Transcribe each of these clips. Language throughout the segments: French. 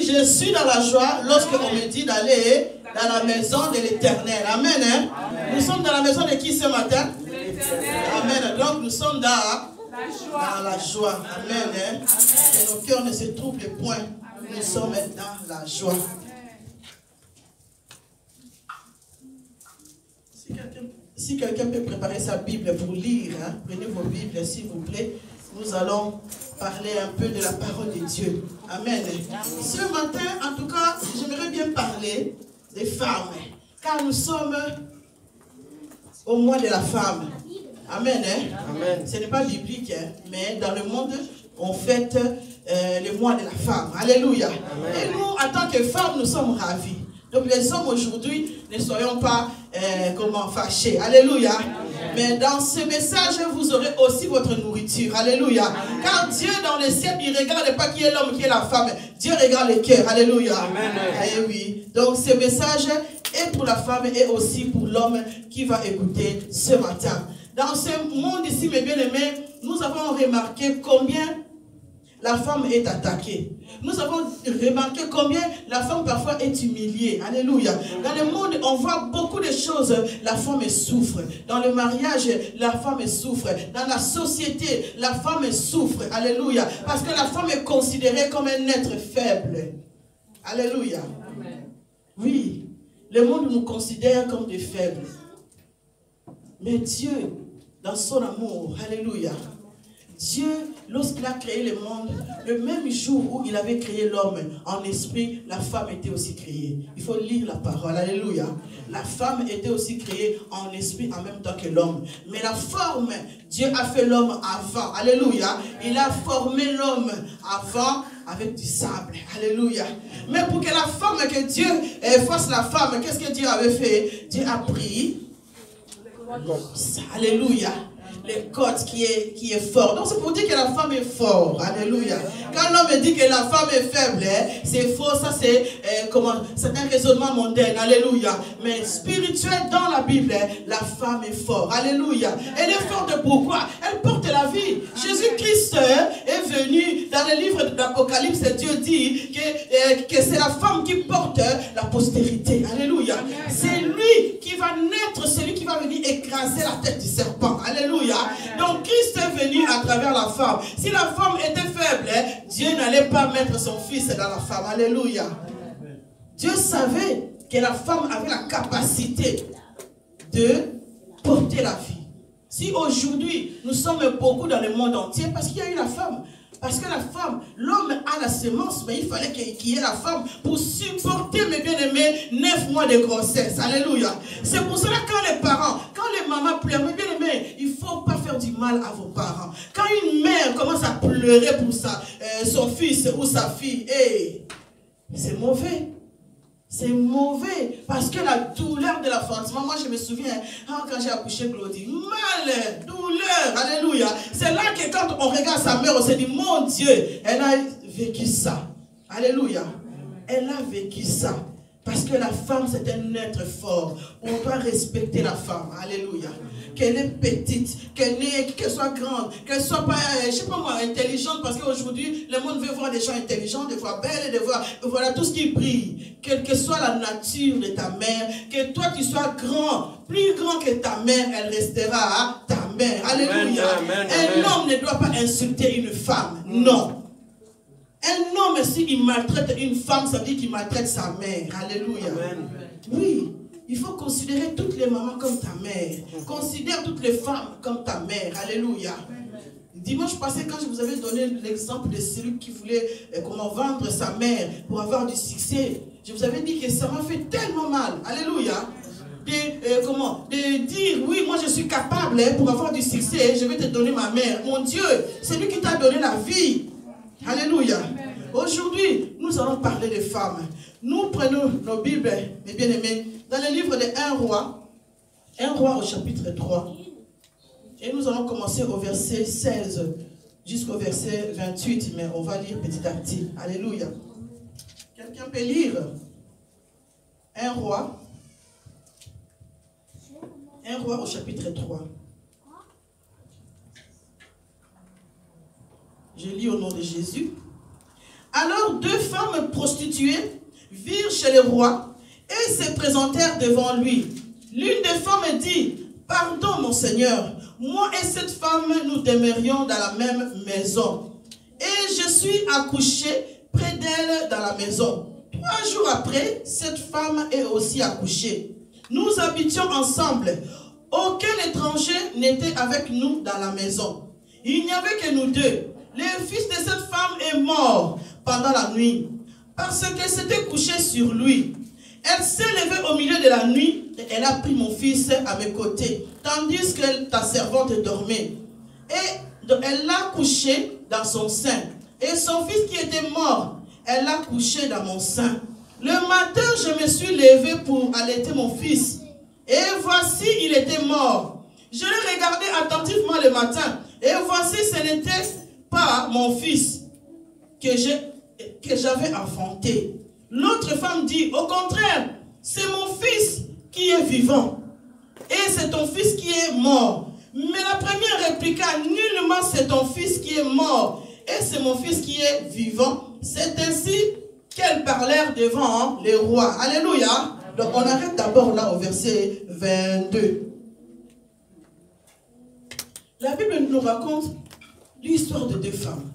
Je suis dans la joie lorsque on me dit d'aller dans la maison de l'Éternel. Amen. Hein? Amen. Nous sommes dans la maison de qui ce matin? Amen. Donc nous sommes dans la joie. Amen. Hein? Et nos cœurs ne se troublent point. Nous sommes dans la joie. Si quelqu'un peut préparer sa Bible pour lire, hein, prenez vos Bibles s'il vous plaît. Nous allons parler un peu de la parole de Dieu. Amen. Ce matin, en tout cas, j'aimerais bien parler des femmes. Car nous sommes au mois de la femme. Amen. Hein? Amen. Ce n'est pas biblique, hein, mais dans le monde, on fête le mois de la femme. Alléluia. Amen. Et nous, en tant que femmes, nous sommes ravis. Donc les hommes aujourd'hui, ne soyons pas fâchés. Alléluia. Amen. Mais dans ce message, vous aurez aussi votre nourriture. Alléluia. Amen. Car Dieu dans le ciel, il ne regarde pas qui est l'homme, qui est la femme. Dieu regarde le cœur. Alléluia. Amen. Et oui. Donc ce message est pour la femme et aussi pour l'homme qui va écouter ce matin. Dans ce monde ici, mes bien-aimés, nous avons remarqué combien la femme est attaquée. Nous avons remarqué combien la femme parfois est humiliée. Alléluia. Dans le monde, on voit beaucoup de choses. La femme souffre. Dans le mariage, la femme souffre. Dans la société, la femme souffre. Alléluia. Parce que la femme est considérée comme un être faible. Alléluia. Oui. Le monde nous considère comme des faibles. Mais Dieu, dans son amour, alléluia. Dieu, lorsqu'il a créé le monde, le même jour où il avait créé l'homme en esprit, la femme était aussi créée. Il faut lire la parole, alléluia. La femme était aussi créée en esprit en même temps que l'homme. Mais la forme, Dieu a fait l'homme avant, alléluia. Il a formé l'homme avant avec du sable, alléluia. Mais pour que la femme, que Dieu fasse la femme, qu'est-ce que Dieu avait fait? Dieu a pris, alléluia, les côtes qui est fort. Donc c'est pour dire que la femme est forte. Alléluia. Quand l'homme dit que la femme est faible, c'est faux. Ça c'est un raisonnement mondain. Alléluia. Mais spirituel dans la Bible, la femme est forte. Alléluia. Elle est forte pourquoi? Elle porte la vie. Jésus-Christ est venu dans le livre de l'Apocalypse. Dieu dit que c'est la femme qui porte la postérité. Alléluia. C'est lui qui va naître, celui qui va venir écraser la tête du serpent. Alléluia. Donc Christ est venu à travers la femme. Si la femme était faible, Dieu n'allait pas mettre son fils dans la femme. Alléluia. Dieu savait que la femme avait la capacité de porter la vie. Si aujourd'hui nous sommes beaucoup dans le monde entier, parce qu'il y a eu la femme. Parce que la femme, l'homme a la sémence, mais il fallait qu'il y ait la femme pour supporter, mes bien-aimés, 9 mois de grossesse. Alléluia. C'est pour cela quand les parents, quand les mamans pleurent, mes bien-aimés, il ne faut pas faire du mal à vos parents. Quand une mère commence à pleurer pour son fils ou sa fille, c'est mauvais. C'est mauvais, parce que la douleur de l'enfantement, moi je me souviens, quand j'ai accouché Claudie, mal, douleur, alléluia. C'est là que quand on regarde sa mère, on se dit, mon Dieu, elle a vécu ça. Alléluia. Elle a vécu ça. Parce que la femme, c'est un être fort. On doit respecter la femme. Alléluia. Qu'elle est petite, qu'elle soit grande, qu'elle soit pas, je sais pas moi, intelligente. Parce qu'aujourd'hui, le monde veut voir des gens intelligents, des fois belles, de voir voilà, tout ce qui brille. Quelle que soit la nature de ta mère, que toi tu sois grand, plus grand que ta mère, elle restera ta mère. Alléluia. Un homme ne doit pas insulter une femme. Non. Un homme, s'il maltraite une femme, ça veut dire qu'il maltraite sa mère. Alléluia. Amen. Oui, il faut considérer toutes les mamans comme ta mère. Considère toutes les femmes comme ta mère. Alléluia. Dimanche passé, quand je vous avais donné l'exemple de celui qui voulait vendre sa mère pour avoir du succès, je vous avais dit que ça m'a fait tellement mal. Alléluia. De dire, oui, moi je suis capable pour avoir du succès, je vais te donner ma mère. Mon Dieu, c'est lui qui t'a donné la vie. Alléluia. Aujourd'hui, nous allons parler des femmes. Nous prenons nos Bibles, mes bien-aimés, dans le livre de 1 roi au chapitre 3. Et nous allons commencer au verset 16 jusqu'au verset 28, mais on va lire petit à petit. Alléluia. Quelqu'un peut lire 1 roi au chapitre 3. Je lis au nom de Jésus. Alors 2 femmes prostituées virent chez le roi et se présentèrent devant lui. L'une des femmes dit, « Pardon, mon Seigneur, moi et cette femme, nous demeurions dans la même maison. Et je suis accouchée près d'elle dans la maison. 3 jours après, cette femme est aussi accouchée. Nous habitions ensemble. Aucun étranger n'était avec nous dans la maison. Il n'y avait que nous 2. Le fils de cette femme est mort pendant la nuit, parce qu'elle s'était couchée sur lui. Elle s'est levée au milieu de la nuit et elle a pris mon fils à mes côtés, tandis que ta servante dormait. Et elle l'a couché dans son sein. Et son fils qui était mort, elle l'a couché dans mon sein. Le matin, je me suis levée pour allaiter mon fils. Et voici, il était mort. Je l'ai regardé attentivement le matin. Et voici, ce n'était pas mon fils que j'avais enfanté. L'autre femme dit, au contraire, c'est mon fils qui est vivant. Et c'est ton fils qui est mort. Mais la première répliqua, nullement c'est ton fils qui est mort. Et c'est mon fils qui est vivant. C'est ainsi qu'elles parlèrent devant les rois. Alléluia. Donc on arrête d'abord là au verset 22. La Bible nous raconte l'histoire de 2 femmes.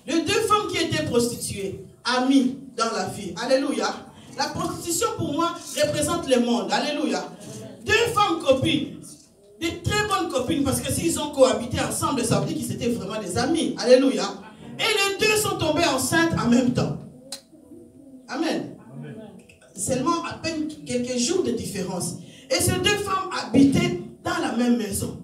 Les 2 femmes qui étaient prostituées, amies dans la vie. Alléluia. La prostitution pour moi représente le monde. Alléluia. 2 femmes copines. Des très bonnes copines parce que s'ils ont cohabité ensemble, ça veut dire qu'ils étaient vraiment des amis. Alléluia. Et les 2 sont tombées enceintes en même temps. Amen. Seulement à peine quelques jours de différence. Et ces 2 femmes habitaient dans la même maison.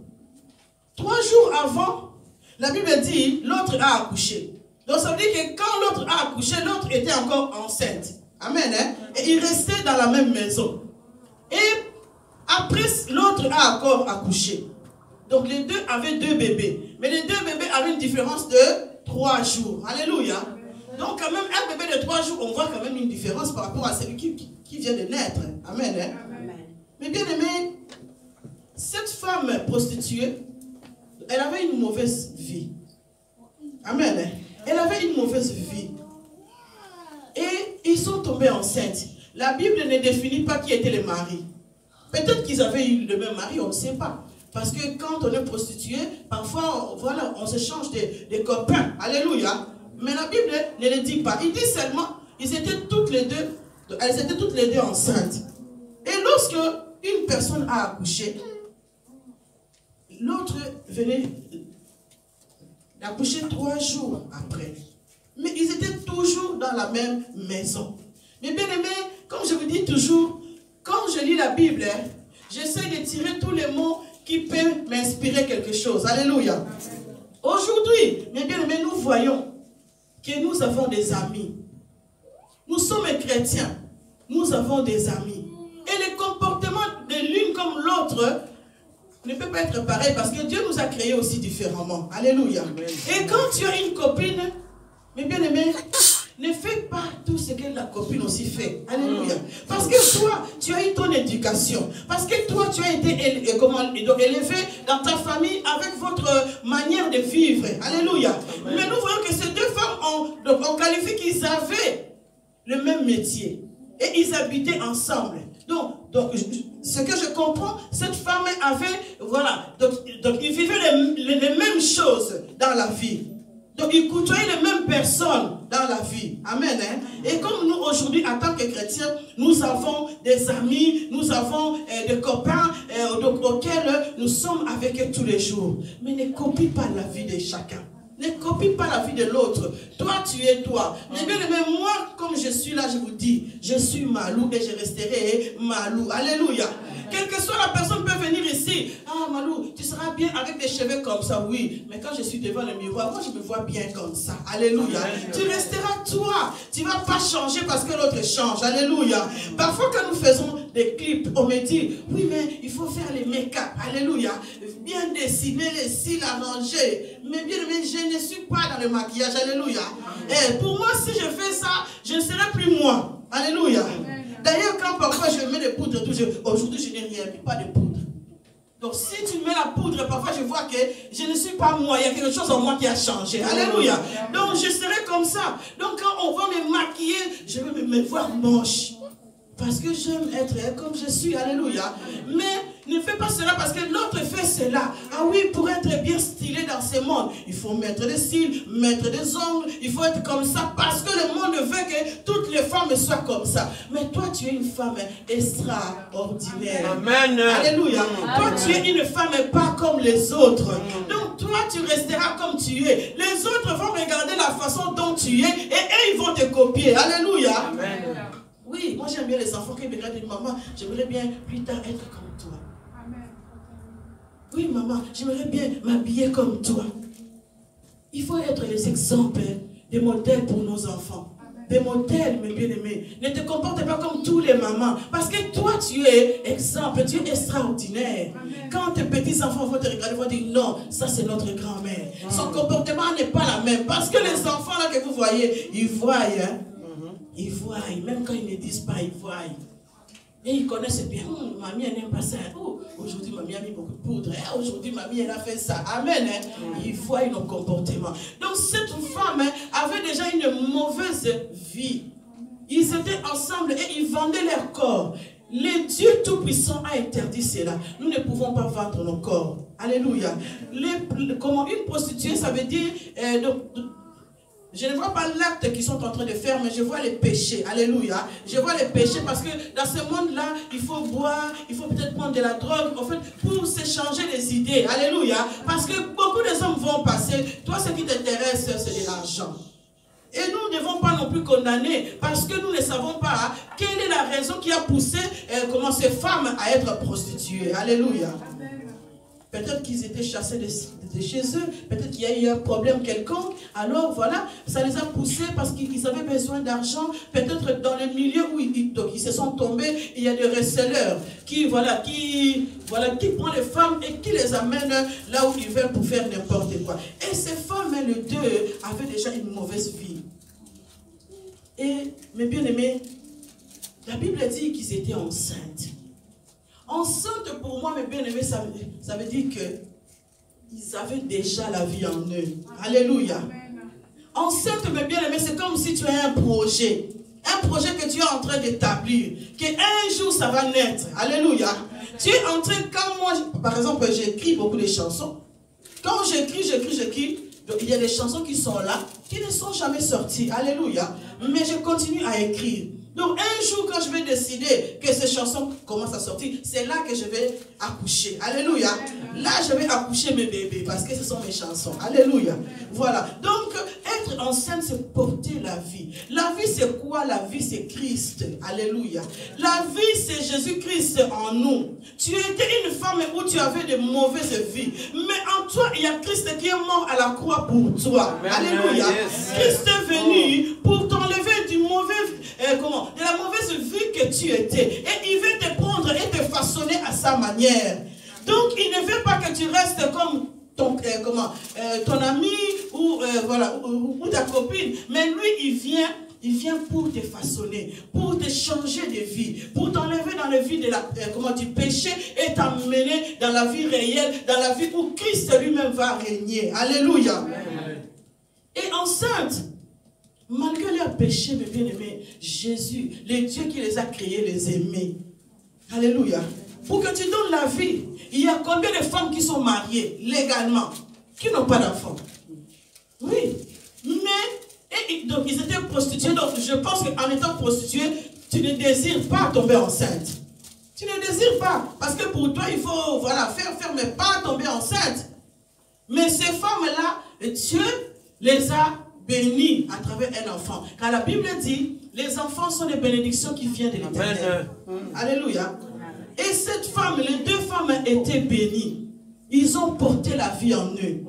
3 jours avant, la Bible dit, l'autre a accouché. Donc ça veut dire que quand l'autre a accouché, l'autre était encore enceinte. Amen. Hein? Et ils restaient dans la même maison. Et après, l'autre a encore accouché. Donc les 2 avaient 2 bébés. Mais les 2 bébés avaient une différence de 3 jours. Alléluia. Donc quand même, un bébé de 3 jours, on voit quand même une différence par rapport à celui qui vient de naître. Amen. Hein? Amen. Mais bien aimé, cette femme prostituée, elle avait une mauvaise vie. Amen. Hein? Elle avait une mauvaise vie. Et ils sont tombés enceintes. La Bible ne définit pas qui était le mari. Peut-être qu'ils avaient eu le même mari, on ne sait pas. Parce que quand on est prostitué, parfois, voilà, on se change de copains. Alléluia. Mais la Bible ne le dit pas. Il dit seulement, elles étaient toutes les deux enceintes. Et lorsque une personne a accouché, l'autre venait d'accoucher 3 jours après. Mais ils étaient toujours dans la même maison. Mais bien aimé, comme je vous dis toujours, quand je lis la Bible, j'essaie de tirer tous les mots qui peuvent m'inspirer quelque chose. Alléluia. Aujourd'hui, mes bien-aimés, nous voyons que nous avons des amis. Nous sommes chrétiens. Nous avons des amis. Et le comportement de l'une comme l'autre ne peut pas être pareil parce que Dieu nous a créés aussi différemment. Alléluia. Et quand tu as une copine, mes bien-aimés, ne fais pas tout ce que la copine aussi fait. Alléluia. Parce que toi, tu as eu ton éducation. Parce que toi, tu as été élevé dans ta famille avec votre manière de vivre. Alléluia. Amen. Mais nous voyons que ces 2 femmes, on qualifie qu'ils avaient le même métier. Et ils habitaient ensemble. Donc ce que je comprends, cette femme avait, voilà, donc ils vivaient les mêmes choses dans la vie. Donc ils côtoyaient les mêmes personnes dans la vie. Amen. Hein? Et comme nous aujourd'hui, en tant que chrétiens, nous avons des amis, nous avons des copains auxquels nous sommes avec eux tous les jours. Mais ne copie pas la vie de chacun. Ne copie pas la vie de l'autre. Toi, tu es toi. Mais bien aimé, moi, comme je suis là, je vous dis, je suis Malou et je resterai Malou. Alléluia. Quelle que soit la personne peut venir ici. Ah, Malou, tu seras bien avec des cheveux comme ça, oui. Mais quand je suis devant le miroir, moi, je me vois bien comme ça. Alléluia. Tu resteras toi. Tu ne vas pas changer parce que l'autre change. Alléluia. Parfois, quand nous faisons des clips, on me dit, oui, mais il faut faire les make-up. Alléluia. Bien dessiner les cils arrangés. Mais bien aimé, je ne suis pas dans le maquillage. Alléluia. Et pour moi, si je fais ça, je ne serai plus moi. Alléluia. D'ailleurs, quand parfois je mets des poudres, aujourd'hui je n'ai rien mis, pas de poudre. Donc si tu mets la poudre, parfois je vois que je ne suis pas moi, il y a quelque chose en moi qui a changé. Alléluia. Donc je serai comme ça. Donc quand on va me maquiller, je vais me voir moche. Parce que j'aime être comme je suis. Alléluia. Mais ne fais pas cela parce que l'autre fait cela. Ah oui, pour être bien stylé dans ce monde, il faut mettre des cils, mettre des ongles, il faut être comme ça parce que le monde veut que toutes les femmes soient comme ça. Mais toi, tu es une femme extraordinaire. Amen. Alléluia. Toi, tu es une femme pas comme les autres. Donc, toi, tu resteras comme tu es. Les autres vont regarder la façon dont tu es et eux, ils vont te copier. Alléluia. Amen. Oui, moi j'aime bien les enfants qui me regardent et disent, maman, j'aimerais bien plus tard être comme toi. Amen. Oui, maman, j'aimerais bien m'habiller comme toi. Il faut être les exemples, des modèles pour nos enfants. Amen. Des modèles, mes bien-aimés. Ne te comporte pas comme tous les mamans. Parce que toi, tu es exemple, tu es extraordinaire. Amen. Quand tes petits-enfants vont te regarder, ils vont dire, non, ça c'est notre grand-mère. Son comportement n'est pas la même. Parce que les enfants là que vous voyez, ils voient, hein. Ils voient, même quand ils ne disent pas, ils voient. Et ils connaissent bien, mamie elle n'aime pas ça. Aujourd'hui, mamie a mis beaucoup de poudre. Aujourd'hui, mamie elle a fait ça. Amen. Ils voient nos comportements. Donc cette femme avait déjà une mauvaise vie. Ils étaient ensemble et ils vendaient leur corps. Le Dieu Tout-Puissant a interdit cela. Nous ne pouvons pas vendre nos corps. Alléluia. Comment une prostituée, ça veut dire... je ne vois pas l'acte qu'ils sont en train de faire, mais je vois les péchés. Alléluia. Je vois les péchés parce que dans ce monde-là, il faut boire, il faut peut-être prendre de la drogue, en fait, pour s'échanger les idées. Alléluia. Parce que beaucoup de hommes vont passer. Toi, ce qui t'intéresse, c'est de l'argent. Et nous ne devons pas non plus condamner parce que nous ne savons pas quelle est la raison qui a poussé ces femmes à être prostituées. Alléluia. Peut-être qu'ils étaient chassés de chez eux, peut-être qu'il y a eu un problème quelconque. Alors voilà, ça les a poussés parce qu'ils avaient besoin d'argent. Peut-être dans le milieu où ils se sont tombés, il y a des receleurs qui prennent les femmes et qui les amènent là où ils veulent pour faire n'importe quoi. Et ces femmes, les deux, avaient déjà une mauvaise vie. Et, mes bien-aimés, la Bible dit qu'ils étaient enceintes. Enceinte pour moi, mes bien-aimés, ça veut dire qu'ils avaient déjà la vie en eux. Alléluia. Enceinte, mes bien-aimés, c'est comme si tu as un projet. Un projet que tu es en train d'établir. Qu'un jour, ça va naître. Alléluia. Tu es en train, quand moi, par exemple, j'écris beaucoup de chansons. Quand j'écris, il y a des chansons qui sont là, qui ne sont jamais sorties. Alléluia. Mais je continue à écrire. Donc un jour quand je vais décider que ces chansons commencent à sortir, c'est là que je vais accoucher. Alléluia. Là je vais accoucher mes bébés parce que ce sont mes chansons. Alléluia. Voilà. Donc être enceinte c'est porter la vie. La vie c'est quoi? La vie c'est Christ. Alléluia. La vie c'est Jésus-Christ en nous. Tu étais une femme où tu avais de mauvaises vies. Mais en toi il y a Christ qui est mort à la croix pour toi. Alléluia. Christ est venu pour t'enlever du mauvais... de la mauvaise vie que tu étais. Et il veut te prendre et te façonner à sa manière. Donc il ne veut pas que tu restes comme ton ami ou ta copine. Mais lui il vient pour te façonner, pour te changer de vie, pour t'enlever dans la vie du péché et t'emmener dans la vie réelle, dans la vie où Christ lui-même va régner. Alléluia. Amen. Et enceinte, malgré leurs péchés, mes bien-aimés, Jésus, le Dieu qui les a créés, les aimait. Alléluia. Pour que tu donnes la vie, il y a combien de femmes qui sont mariées légalement, qui n'ont pas d'enfants? Oui. Mais, donc ils étaient prostituées. Donc je pense qu'en étant prostituée, tu ne désires pas tomber enceinte. Tu ne désires pas. Parce que pour toi, il faut faire, mais pas tomber enceinte. Mais ces femmes-là, Dieu les a bénis à travers un enfant. Car la Bible dit, les enfants sont des bénédictions qui viennent de l'Éternel. Alléluia. Et cette femme, les deux femmes étaient bénies. Ils ont porté la vie en eux.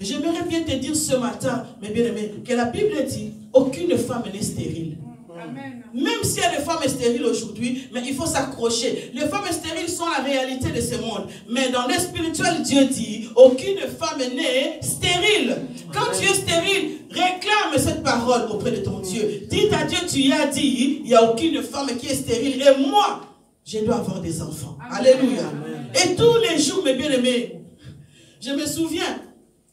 J'aimerais bien te dire ce matin, mes bien-aimés, que la Bible dit, aucune femme n'est stérile. Amen. Même si il y a des femmes stériles aujourd'hui, mais il faut s'accrocher. Les femmes stériles sont la réalité de ce monde. Mais dans le spirituel, Dieu dit, aucune femme n'est stérile. Quand tu es stérile, réclame cette parole auprès de ton Dieu. Dis à Dieu, tu y as dit, il n'y a aucune femme qui est stérile. Et moi, je dois avoir des enfants. Alléluia. Et tous les jours, mes bien-aimés, je me souviens,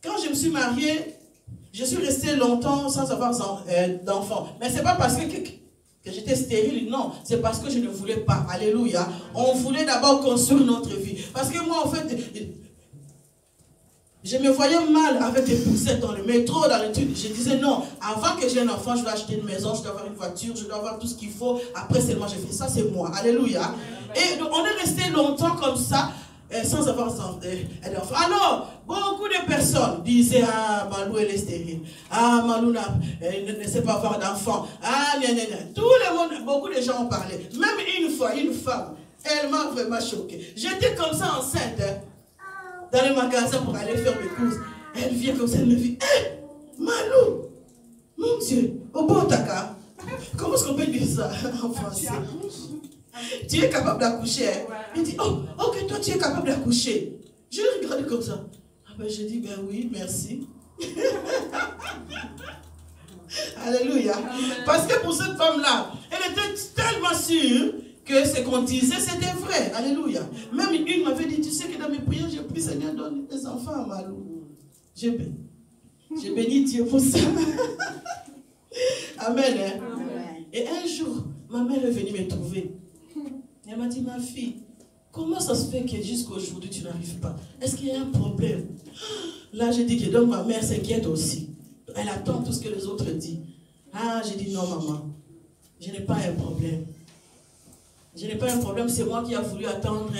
quand je me suis mariée, je suis restée longtemps sans avoir d'enfants. Mais ce n'est pas parce que j'étais stérile, non. C'est parce que je ne voulais pas. Alléluia. On voulait d'abord construire notre vie. Parce que moi, en fait, je me voyais mal avec des poussettes dans le métro, dans l'étude. Je disais non, avant que j'ai un enfant, je dois acheter une maison, je dois avoir une voiture, je dois avoir tout ce qu'il faut. Après seulement, j'ai fait ça, c'est moi. Alléluia. Et on est resté longtemps comme ça, sans avoir d'enfants. Alors, beaucoup de personnes disaient, ah, Malou, elle est stérile. Ah, Malou ne sait pas avoir d'enfants. Ah, tout le monde, beaucoup de gens ont parlé. Même une fois, une femme, elle m'a vraiment choquée. J'étais comme ça enceinte, dans les magasins pour aller faire mes courses. Elle vient comme ça, elle me dit, hé, Malou, mon Dieu, au bon taka. Comment est-ce qu'on peut dire ça en français? Tu es capable d'accoucher. Hein? Il dit, oh, ok, toi tu es capable d'accoucher. Je l'ai regardé comme ça. Ah ben, je dis, ben oui, merci. Alléluia. Parce que pour cette femme-là, elle était tellement sûre que ce qu'on disait, c'était vrai. Alléluia. Même une m'avait dit, tu sais que dans mes prières, j'ai pris Seigneur, donne des enfants à Malou. J'ai béni Dieu pour ça. Amen. Hein? Amen. Et un jour, ma mère est venue me trouver. Elle m'a dit, ma fille, comment ça se fait que jusqu'à aujourd'hui tu n'arrives pas? Est-ce qu'il y a un problème? Là, j'ai dit que donc ma mère s'inquiète aussi. Elle attend tout ce que les autres disent. Ah, j'ai dit non, maman, je n'ai pas un problème. Je n'ai pas un problème, c'est moi qui a voulu attendre.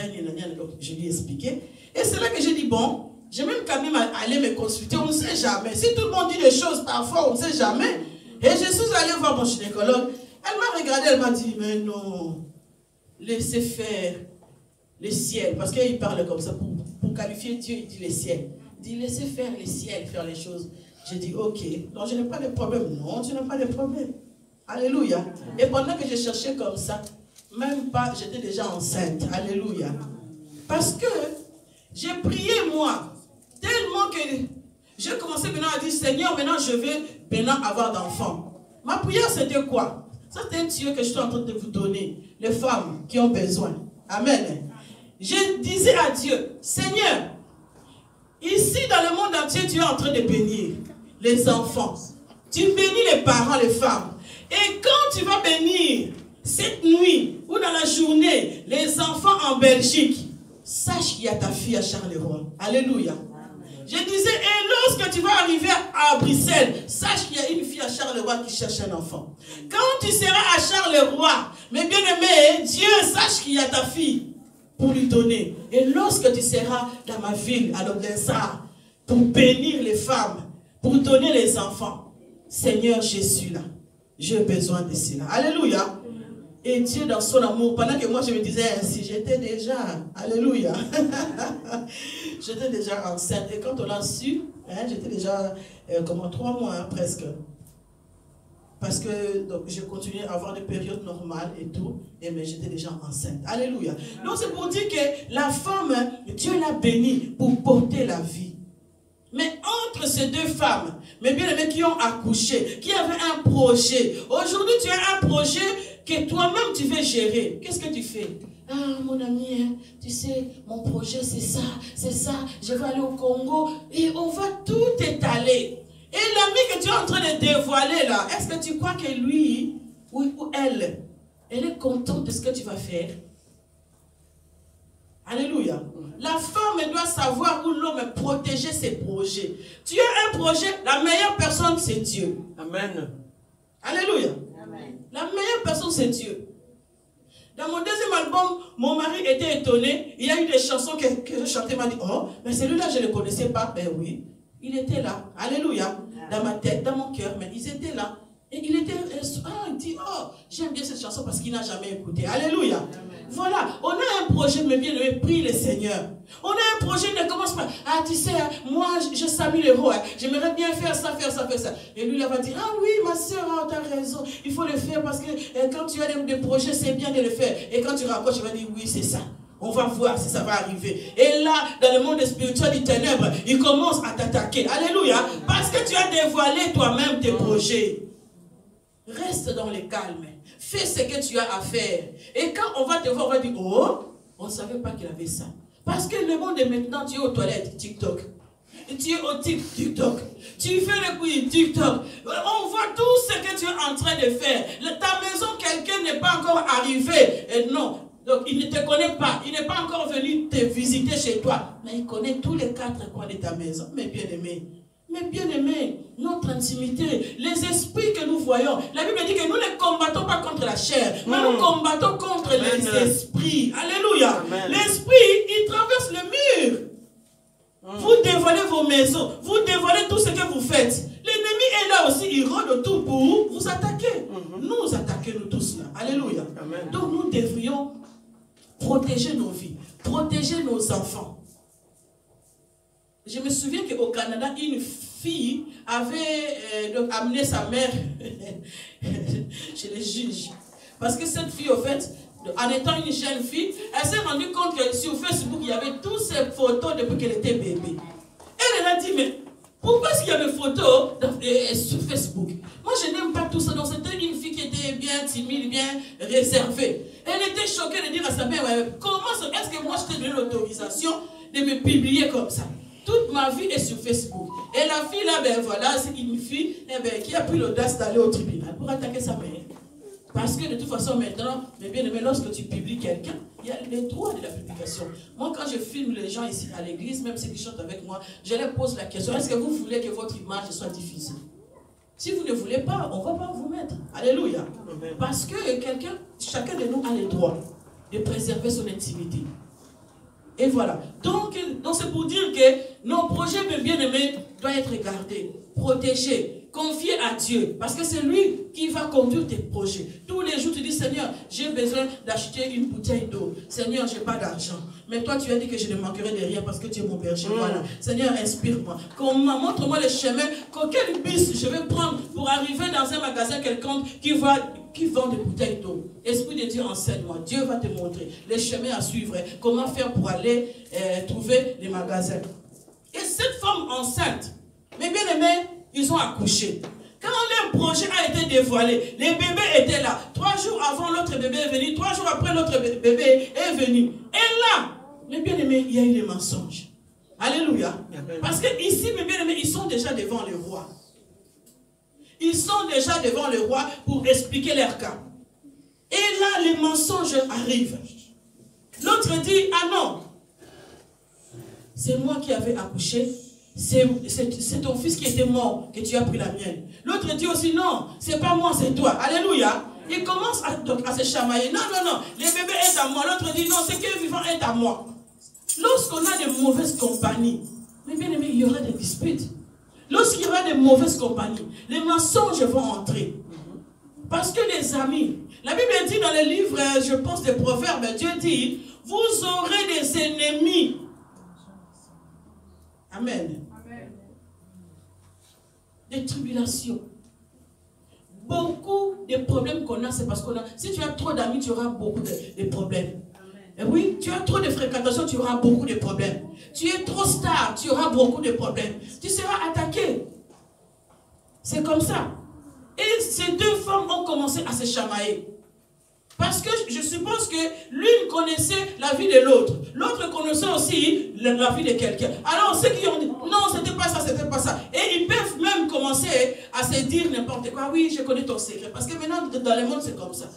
Donc, je lui ai expliqué. Et c'est là que j'ai dit, bon, j'ai même quand même aller me consulter, on ne sait jamais. Si tout le monde dit des choses, parfois, on ne sait jamais. Et je suis allée voir mon gynécologue. Elle m'a regardé, elle m'a dit, mais non, laissez faire le ciel. Parce qu'il parle comme ça, pour qualifier Dieu, il dit le ciel. Il dit, laissez faire le ciel, faire les choses. J'ai dit, ok, donc je n'ai pas de problème. Non, tu n'as pas de problème. Alléluia. Et pendant que je cherchais comme ça, même pas, j'étais déjà enceinte. Alléluia. Parce que j'ai prié moi, tellement que j'ai commencé maintenant à dire, Seigneur, maintenant je vais maintenant avoir d'enfants. Ma prière c'était quoi? Ça c'est un tuyau que je suis en train de vous donner. Les femmes qui ont besoin. Amen. Je disais à Dieu, Seigneur, ici dans le monde entier, tu es en train de bénir les enfants. Tu bénis les parents, les femmes. Et quand tu vas bénir cette nuit ou dans la journée, les enfants en Belgique, sache qu'il y a ta fille à Charleroi. Alléluia. Je disais, et lorsque tu vas arriver à Bruxelles, sache qu'il y a une fille à Charleroi qui cherche un enfant. Quand tu seras à Charleroi, mes bien-aimés, Dieu sache qu'il y a ta fille pour lui donner. Et lorsque tu seras dans ma ville, à l'Odessa, pour bénir les femmes, pour donner les enfants, Seigneur, je suis là. J'ai besoin de cela. Alléluia. Et Dieu dans son amour, pendant que moi je me disais ainsi, j'étais déjà, alléluia, j'étais déjà enceinte. Et quand on a su, hein, j'étais déjà, 3 mois hein, presque. Parce que donc, je continuais à avoir des périodes normales et tout, mais j'étais déjà enceinte. Alléluia. Donc c'est pour dire que la femme, Dieu l'a bénie pour porter la vie. Mais entre ces deux femmes, mes bien-aimés qui ont accouché, qui avaient un projet, aujourd'hui tu as un projet que toi-même tu veux gérer. Qu'est-ce que tu fais? Ah mon ami, hein, tu sais, mon projet c'est ça, je vais aller au Congo et on va tout étaler. Et l'ami que tu es en train de dévoiler là, est-ce que tu crois que lui ou elle est contente de ce que tu vas faire? Alléluia. La femme doit savoir où l'homme protéger ses projets. Tu as un projet, la meilleure personne c'est Dieu. Amen. Alléluia. Amen. La meilleure personne c'est Dieu. Dans mon deuxième album, mon mari était étonné. Il y a eu des chansons que je chantais, il m'a dit, oh, mais celui-là je ne le connaissais pas. Ben oui, il était là. Alléluia. Dans ma tête, dans mon cœur, mais ils étaient là. Et il était, il dit, oh, j'aime bien cette chanson parce qu'il n'a jamais écouté. Alléluia. Amen. Voilà, on a un projet, mes bien-aimés, prie le Seigneur. On a un projet, ne commence pas, ah tu sais, moi je Samy le roi, j'aimerais bien faire ça. Et lui il va dire, ah oui ma soeur, tu as raison, il faut le faire parce que quand tu as des projets, c'est bien de le faire. Et quand tu raccroches, tu vas dire, oui c'est ça. On va voir si ça va arriver. Et là, dans le monde spirituel du ténèbre, il commence à t'attaquer. Alléluia. Parce que tu as dévoilé toi-même tes projets. Reste dans le calme. Fais ce que tu as à faire. Et quand on va te voir, on va dire, oh, on ne savait pas qu'il avait ça. Parce que le monde est maintenant, tu es aux toilettes, TikTok. Tu es au TikTok. Tu fais le couille, TikTok. On voit tout ce que tu es en train de faire. Ta maison, quelqu'un n'est pas encore arrivé. Et non. Donc, il ne te connaît pas. Il n'est pas encore venu te visiter chez toi. Mais il connaît tous les 4 coins de ta maison. Mais bien aimé, notre intimité, les esprits que nous voyons. La Bible dit que nous ne combattons pas contre la chair, mais nous combattons contre les esprits. Alléluia. L'esprit, il traverse le mur. Vous dévoilez vos maisons, vous dévoilez tout ce que vous faites. L'ennemi est là aussi, il rôde autour pour vous attaquer. Nous attaquer, nous tous là. Alléluia. Amen. Donc nous devrions protéger nos vies, protéger nos enfants. Je me souviens qu'au Canada, une fille avait donc amené sa mère chez les juges. Parce que cette fille, au fait, en étant une jeune fille, elle s'est rendue compte que sur Facebook, il y avait toutes ces photos depuis qu'elle était bébé. Elle a dit, mais pourquoi est-ce qu'il y a des photos sur Facebook? Moi, je n'aime pas tout ça. Donc, c'était une fille qui était bien timide, bien réservée. Elle était choquée de dire à sa mère, comment est-ce que moi, je t'ai donné l'autorisation de me publier comme ça? Toute ma vie est sur Facebook. Et la fille là, ben voilà, c'est une fille qui a pris l'audace d'aller au tribunal pour attaquer sa mère. Parce que de toute façon, maintenant, mais bien aimé, lorsque tu publies quelqu'un, il y a les droits de la publication. Moi, quand je filme les gens ici à l'église, même ceux qui chantent avec moi, je leur pose la question, est-ce que vous voulez que votre image soit diffusée? Si vous ne voulez pas, on ne va pas vous mettre. Alléluia. Parce que chacun de nous a le droit de préserver son intimité. Et voilà. Donc c'est pour dire que nos projets, mes bien-aimés, doivent être gardés, protégés, confiés à Dieu. Parce que c'est lui qui va conduire tes projets. Tous les jours, tu dis, Seigneur, j'ai besoin d'acheter une bouteille d'eau. Seigneur, je n'ai pas d'argent. Mais toi, tu as dit que je ne manquerai de rien parce que tu es mon berger. Voilà. Seigneur, inspire-moi. Montre-moi le chemin. Quel bus je vais prendre pour arriver dans un magasin quelconque qui vend des bouteilles d'eau. Esprit de Dieu, enseigne-moi. Dieu va te montrer les chemins à suivre. Comment faire pour aller trouver les magasins. Et cette femme enceinte, mes bien-aimés, ils ont accouché. Quand leur projet a été dévoilé, les bébés étaient là. 3 jours avant, l'autre bébé est venu. 3 jours après, l'autre bébé est venu. Et là, mes bien-aimés, il y a eu des mensonges. Alléluia. Parce que ici, mes bien-aimés, ils sont déjà devant le roi. Ils sont déjà devant le roi pour expliquer leur cas. Et là, les mensonges arrivent. L'autre dit, ah non, c'est moi qui avais accouché. C'est ton fils qui était mort que tu as pris la mienne. L'autre dit aussi, non, c'est pas moi, c'est toi. Alléluia. Il commence à se chamailler. Non, non, non, les bébés est à moi. L'autre dit, non, ce qui est vivant est à moi. Lorsqu'on a de mauvaises compagnies, mais bien aimé, il y aura des disputes. Lorsqu'il y aura de mauvaises compagnies, les mensonges vont entrer. Parce que les amis, la Bible dit dans le livre, je pense, des Proverbes, Dieu dit, vous aurez des ennemis. Amen. Amen. Des tribulations. Beaucoup de problèmes qu'on a, c'est parce qu'on a... Si tu as trop d'amis, tu auras beaucoup de problèmes. Et oui, tu as trop de fréquentation, tu auras beaucoup de problèmes. Tu es trop star, tu auras beaucoup de problèmes. Tu seras attaqué. C'est comme ça. Et ces 2 femmes ont commencé à se chamailler. Parce que je suppose que l'une connaissait la vie de l'autre. L'autre connaissait aussi la vie de quelqu'un. Alors ceux qui ont dit, non, c'était pas ça, c'était pas ça. Et ils peuvent même commencer à se dire n'importe quoi. Oui, je connais ton secret. Parce que maintenant, dans le monde, c'est comme ça.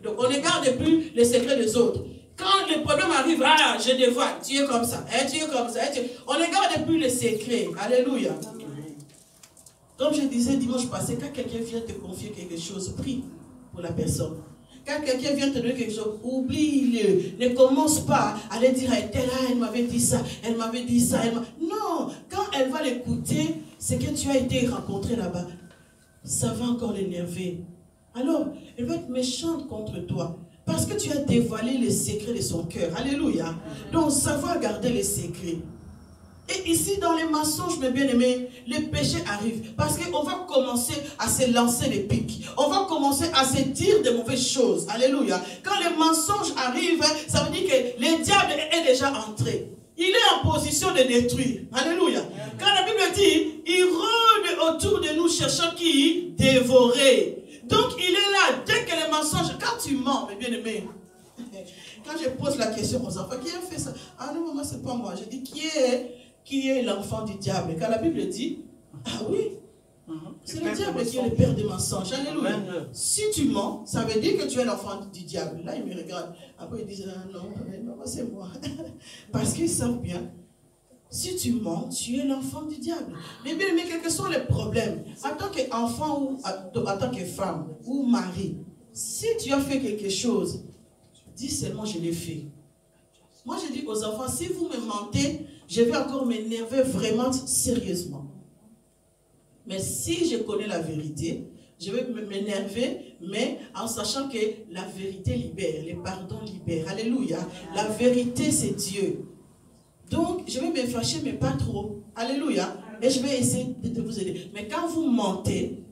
Donc on ne garde plus les secrets des autres. Quand le problème arrive, ah, je dévoile, tu es comme ça, tu es comme ça. On ne garde plus les secrets. Alléluia. Comme je disais dimanche passé, quand quelqu'un vient te confier quelque chose, prie pour la personne. Quand quelqu'un vient te donner quelque chose, oublie-le. Ne commence pas à aller dire, elle m'avait dit ça, elle m'avait dit ça. Non, quand elle va l'écouter, c'est que tu as été rencontré là-bas. Ça va encore l'énerver. Alors, elle va être méchante contre toi. Parce que tu as dévoilé les secrets de son cœur. Alléluia. Donc, savoir garder les secrets. Et ici, dans les mensonges, mes bien-aimés, les péchés arrivent. Parce qu'on va commencer à se lancer les pics. On va commencer à se dire de mauvaises choses. Alléluia. Quand les mensonges arrivent, ça veut dire que le diable est déjà entré. Il est en position de détruire. Alléluia. Quand la Bible dit, il rôde autour de nous cherchant qui dévorer. tu mens, mes bien-aimés, quand je pose la question aux enfants, qui a fait ça? Ah non, maman, c'est pas moi. Je dis, qui est l'enfant du diable? Quand la Bible dit, ah oui, c'est le diable qui est le père des mensonges. Alléluia. Si tu mens, ça veut dire que tu es l'enfant du diable. Là, ils me regardent. Après, ils disent, ah, non, c'est moi. Parce qu'ils savent bien, si tu mens, tu es l'enfant du diable. Mais bien, quels que sont les problèmes? En tant qu'enfant ou en tant que femme ou mari, si tu as fait quelque chose, dis seulement, je l'ai fait. Moi, je dis aux enfants, si vous me mentez, je vais encore m'énerver vraiment sérieusement. Mais si je connais la vérité, je vais m'énerver, mais en sachant que la vérité libère, les pardons libèrent. Alléluia. La vérité, c'est Dieu. Donc, je vais me fâcher, mais pas trop. Alléluia. Et je vais essayer de vous aider. Mais quand vous mentez,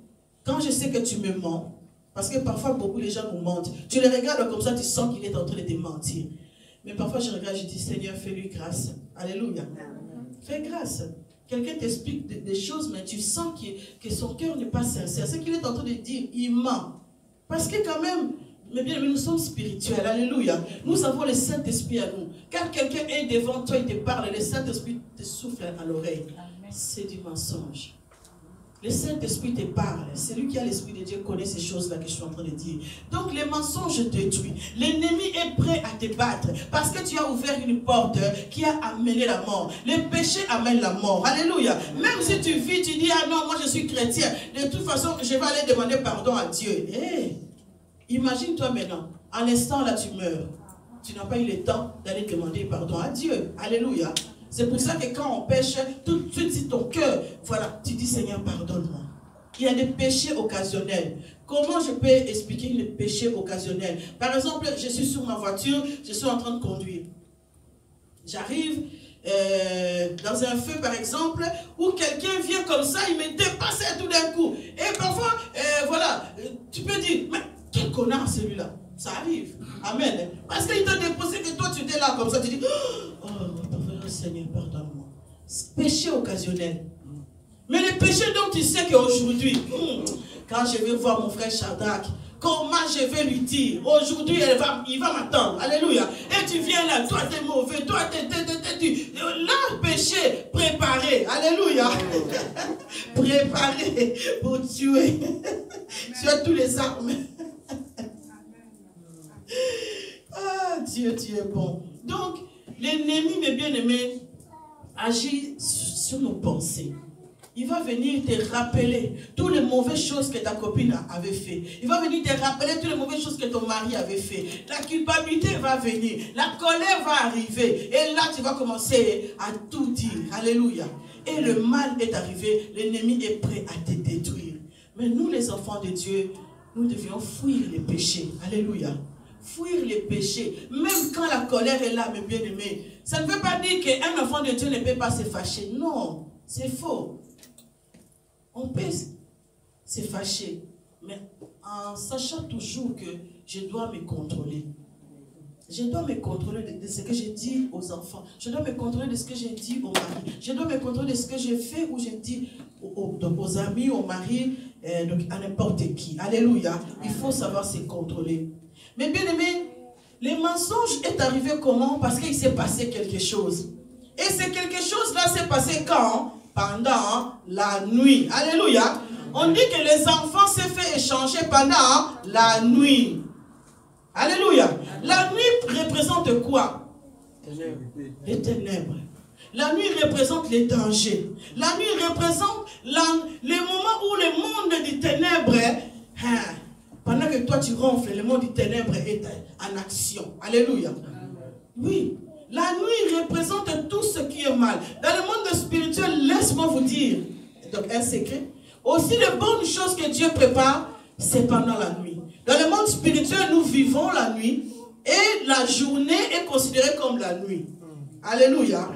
quand je sais que tu me mens, parce que parfois, beaucoup de gens nous mentent. Tu les regardes comme ça, tu sens qu'il est en train de te mentir. Mais parfois, je regarde, je dis, Seigneur, fais-lui grâce. Alléluia. Fais grâce. Quelqu'un t'explique des choses, mais tu sens que son cœur n'est pas sincère. Ce qu'il est en train de dire, il ment. Parce que quand même, mais bien, nous sommes spirituels. Alléluia. Nous avons le Saint-Esprit à nous. Car quelqu'un est devant toi, il te parle, le Saint-Esprit te souffle à l'oreille. C'est du mensonge. Le Saint-Esprit te parle. Celui qui a l'Esprit de Dieu connaît ces choses-là que je suis en train de dire. Donc les mensonges détruisent. L'ennemi est prêt à te battre parce que tu as ouvert une porte qui a amené la mort. Le péché amène la mort. Alléluia. Même si tu vis, tu dis, ah non, moi je suis chrétien. De toute façon, je vais aller demander pardon à Dieu. Hey, imagine-toi maintenant, en l'instant là tu meurs. Tu n'as pas eu le temps d'aller demander pardon à Dieu. Alléluia. C'est pour ça que quand on pêche, tout de suite, si ton cœur, voilà, tu dis, Seigneur, pardonne-moi. Il y a des péchés occasionnels. Comment je peux expliquer les péchés occasionnels? Par exemple, je suis sur ma voiture, je suis en train de conduire. J'arrive dans un feu, par exemple, où quelqu'un vient comme ça, il me dépasse tout d'un coup. Et parfois, voilà, tu peux dire, mais quel connard celui-là? Ça arrive. Amen. Parce qu'il t'a déposé que toi, tu étais là comme ça, tu dis, oh, Seigneur, pardonne-moi. Péché occasionnel. Mais le péché dont tu sais qu'aujourd'hui, quand je vais voir mon frère Shadrach, comment je vais lui dire, aujourd'hui il va m'attendre. Alléluia. Et tu viens là, toi t'es mauvais, toi t'es là, péché préparé. Alléluia. Préparé pour tuer. Tu as tous les armes. Ah, Dieu, tu es bon. Donc, l'ennemi, mes bien-aimés, agit sur nos pensées. Il va venir te rappeler toutes les mauvaises choses que ta copine avait fait. Il va venir te rappeler toutes les mauvaises choses que ton mari avait fait. La culpabilité va venir. La colère va arriver. Et là, tu vas commencer à tout dire. Alléluia. Et le mal est arrivé. L'ennemi est prêt à te détruire. Mais nous, les enfants de Dieu, nous devions fuir les péchés. Alléluia. Fuir les péchés, même quand la colère est là, mes bien-aimés. Ça ne veut pas dire qu'un enfant de Dieu ne peut pas se fâcher. Non, c'est faux. On peut se fâcher, mais en sachant toujours que je dois me contrôler. Je dois me contrôler de ce que je dis aux enfants. Je dois me contrôler de ce que je dis au mari. Je dois me contrôler de ce que je fais ou je dis aux amis, au mari, donc à n'importe qui. Alléluia. Il faut savoir se contrôler. Mais bien aimé, les mensonges est arrivé comment? Parce qu'il s'est passé quelque chose. Et c'est quelque chose-là s'est passé quand? Pendant la nuit. Alléluia. On dit que les enfants s'est fait échanger pendant la nuit. Alléluia. La nuit représente quoi? Les ténèbres. La nuit représente les dangers. La nuit représente les moments où le monde des ténèbres, pendant que toi tu ronfles, le monde des ténèbres est en action. Alléluia. Oui. La nuit représente tout ce qui est mal. Dans le monde spirituel, laisse-moi vous dire, donc un secret, aussi les bonnes choses que Dieu prépare, c'est pendant la nuit. Dans le monde spirituel, nous vivons la nuit et la journée est considérée comme la nuit. Alléluia.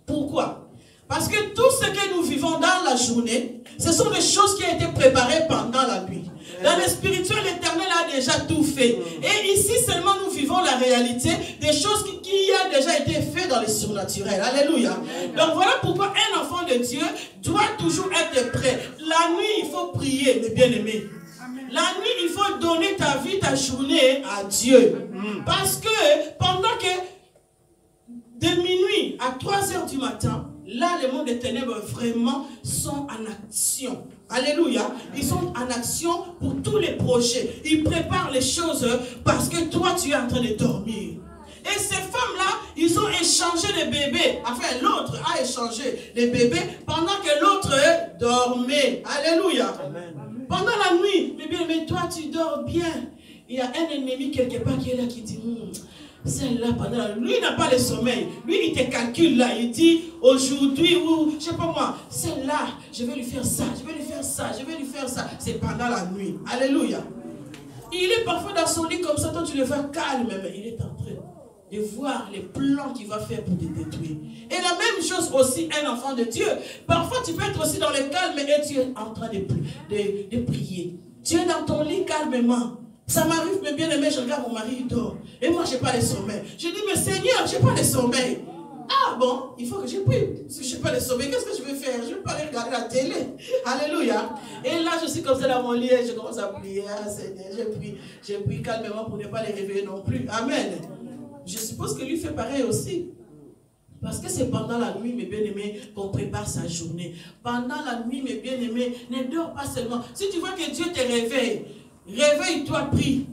Pourquoi? Parce que tout ce que nous vivons dans la journée, ce sont des choses qui ont été préparées pendant la nuit. Dans le spirituel, l'Éternel a déjà tout fait. Et ici seulement nous vivons la réalité des choses qui ont déjà été faites dans le surnaturel. Alléluia. Donc voilà pourquoi un enfant de Dieu doit toujours être prêt. La nuit, il faut prier, mes bien-aimés. La nuit, il faut donner ta vie, ta journée à Dieu. Parce que pendant que de minuit à 3 heures du matin, là, le monde des ténèbres vraiment sont en action. Alléluia. Ils sont en action pour tous les projets. Ils préparent les choses parce que toi, tu es en train de dormir. Et ces femmes-là, ils ont échangé les bébés. Enfin, l'autre a échangé les bébés pendant que l'autre dormait. Alléluia. Amen. Pendant la nuit, mais toi, tu dors bien. Il y a un ennemi quelque part qui est là qui dit, celle-là, pendant la nuit, lui, il n'a pas le sommeil. Lui, il te calcule là. Il dit, aujourd'hui, ou je sais pas moi, celle-là, je vais lui faire ça, je vais lui faire ça, je vais lui faire ça. C'est pendant la nuit. Alléluia. Il est parfois dans son lit comme ça, toi, tu le vois calme, mais il est en train de voir les plans qu'il va faire pour te détruire. Et la même chose aussi, un enfant de Dieu. Parfois, tu peux être aussi dans le calme et tu es en train de prier. Tu es dans ton lit calmement. Ça m'arrive, mes bien-aimés, je regarde mon mari, il dort. Et moi, je n'ai pas le sommeil. Je dis, mais Seigneur, je n'ai pas le sommeil. Ah bon, il faut que je prie. Si je n'ai pas le sommeil, qu'est-ce que je vais faire? Je ne vais pas aller regarder la télé. Alléluia. Et là, je suis comme ça dans mon lit et je commence à prier. Ah, Seigneur, je prie calmement pour ne pas les réveiller non plus. Amen. Je suppose que lui fait pareil aussi. Parce que c'est pendant la nuit, mes bien-aimés, qu'on prépare sa journée. Pendant la nuit, mes bien-aimés, ne dors pas seulement. Si tu vois que Dieu te réveille, réveille-toi, prie.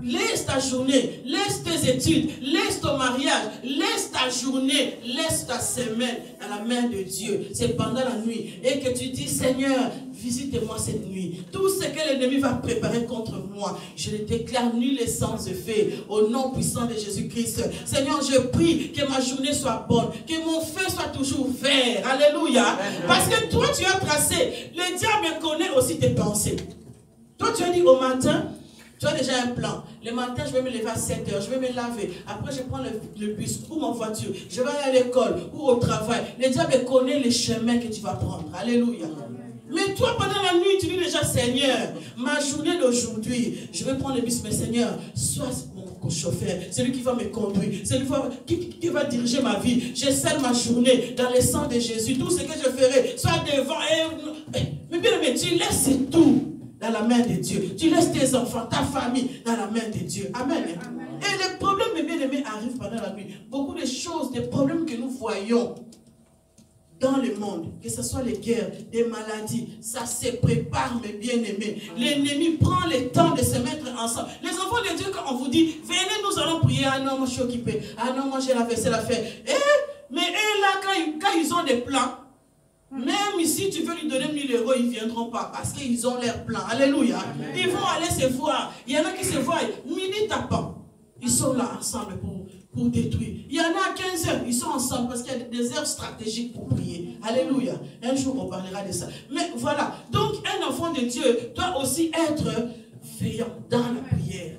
Laisse ta journée, laisse tes études, laisse ton mariage, laisse ta journée, laisse ta semaine dans la main de Dieu. C'est pendant la nuit. Et que tu dis, Seigneur, visite-moi cette nuit. Tout ce que l'ennemi va préparer contre moi, je le déclare nul et sans effet. Au nom puissant de Jésus-Christ. Seigneur, je prie que ma journée soit bonne, que mon feu soit toujours vert. Alléluia. Parce que toi, tu as tracé. Le diable connaît aussi tes pensées. Toi, tu as dit au matin, tu as déjà un plan. Le matin, je vais me lever à 7 heures, je vais me laver. Après, je prends le bus ou ma voiture. Je vais aller à l'école ou au travail. Le diable connaît les chemins que tu vas prendre. Alléluia. Mais toi, pendant la nuit, tu dis déjà, Seigneur, ma journée d'aujourd'hui, je vais prendre le bus, mais Seigneur, sois mon chauffeur, celui qui va me conduire, celui qui va diriger ma vie. Je scelle ma journée dans le sang de Jésus. Tout ce que je ferai, soit devant mais bien aimé, tu laisses tout dans la main de Dieu. Tu laisses tes enfants, ta famille dans la main de Dieu. Amen. Amen. Et les problèmes, mes bien-aimés, arrivent pendant la nuit. Beaucoup de choses, des problèmes que nous voyons dans le monde, que ce soit les guerres, des maladies, ça se prépare, mes bien-aimés. L'ennemi prend le temps de se mettre ensemble. Les enfants de Dieu, quand on vous dit, venez, nous allons prier. Ah non, moi je suis occupé. Ah non, moi j'ai la vaisselle à faire. Mais eux là, quand ils ont des plans, même si tu veux lui donner 1000 €, ils ne viendront pas parce qu'ils ont leur plan. Alléluia. Amen. Ils vont aller se voir. Il y en a qui se voient midi tapant. Ils sont là ensemble pour détruire. Il y en a à 15 heures. Ils sont ensemble parce qu'il y a des heures stratégiques pour prier. Alléluia. Un jour, on parlera de ça. Mais voilà. Donc, un enfant de Dieu doit aussi être veillant dans la prière.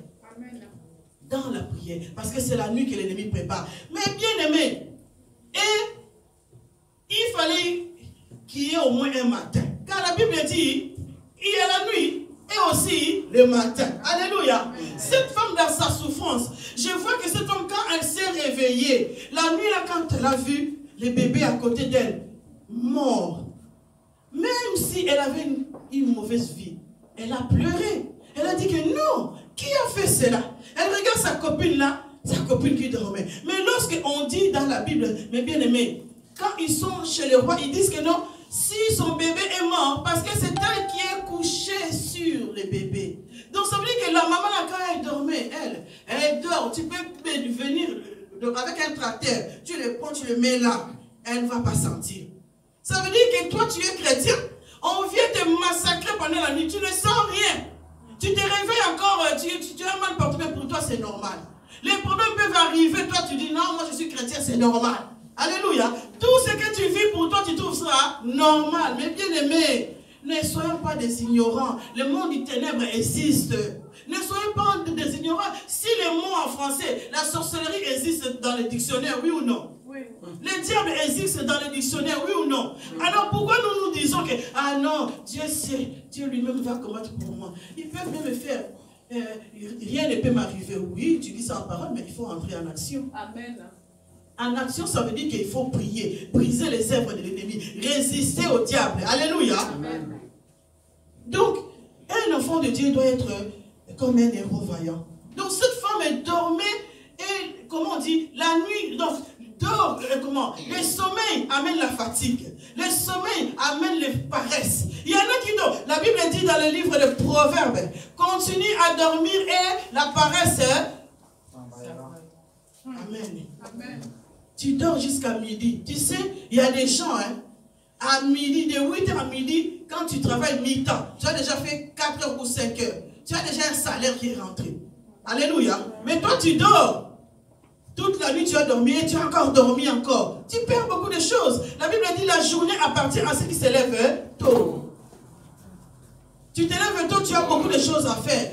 Dans la prière. Parce que c'est la nuit que l'ennemi prépare. Mais bien aimé, et il fallait qu'il y ait au moins un matin. Car la Bible dit, il y a la nuit et aussi le matin. Alléluia. Cette femme dans sa souffrance, je vois que cette femme, quand elle s'est réveillée, la nuit là, quand elle a vu le bébé à côté d'elle, mort, même si elle avait une mauvaise vie, elle a pleuré. Elle a dit que non, qui a fait cela? Elle regarde sa copine là, sa copine qui dormait. Mais lorsqu'on dit dans la Bible, mes bien-aimés, quand ils sont chez le roi, ils disent que non, si son bébé est mort, parce que c'est elle qui est couchée sur le bébé. Donc ça veut dire que la maman, là, quand elle dormait, elle dort, tu peux venir avec un tracteur, tu le prends, tu le mets là, elle ne va pas sentir. Ça veut dire que toi, tu es chrétien, on vient te massacrer pendant la nuit, tu ne sens rien. Tu te réveilles encore, tu es mal porté, mais pour toi, c'est normal. Les problèmes peuvent arriver, toi, tu dis non, moi, je suis chrétien, c'est normal. Alléluia. Tout ce que tu vis pour toi, tu trouves ça normal. Mais bien aimé, ne soyons pas des ignorants. Le monde du ténèbre existe. Ne soyez pas des ignorants. Si le mot en français, la sorcellerie existe dans le dictionnaire, oui ou non? Oui. Le diable existe dans le dictionnaire, oui ou non? Oui. Alors pourquoi nous disons que, ah non, Dieu sait, Dieu lui-même va combattre pour moi. Il peut même me faire, rien ne peut m'arriver. Oui, tu dis ça en parole, mais il faut entrer en action. Amen. En action, ça veut dire qu'il faut prier, briser les œuvres de l'ennemi, résister au diable. Alléluia. Amen. Donc, un enfant l'enfant de Dieu doit être comme un héros vaillant. Donc cette femme, elle dormait et, comment on dit, la nuit, donc, dort, comment? Le sommeil amène la fatigue. Le sommeil amène les paresses. Il y en a qui dorment. La Bible dit dans le livre de Proverbes, continue à dormir et la paresse. Amen. Amen. Tu dors jusqu'à midi. Tu sais, il y a des gens, à midi, de 8h à midi, quand tu travailles mi-temps, tu as déjà fait 4h ou 5h. Tu as déjà un salaire qui est rentré. Alléluia. Mais toi, tu dors. Toute la nuit, tu as dormi et tu as encore dormi encore. Tu perds beaucoup de choses. La Bible dit la journée appartient à ceux qui se lèvent tôt. Tu te lèves tôt, tu as beaucoup de choses à faire.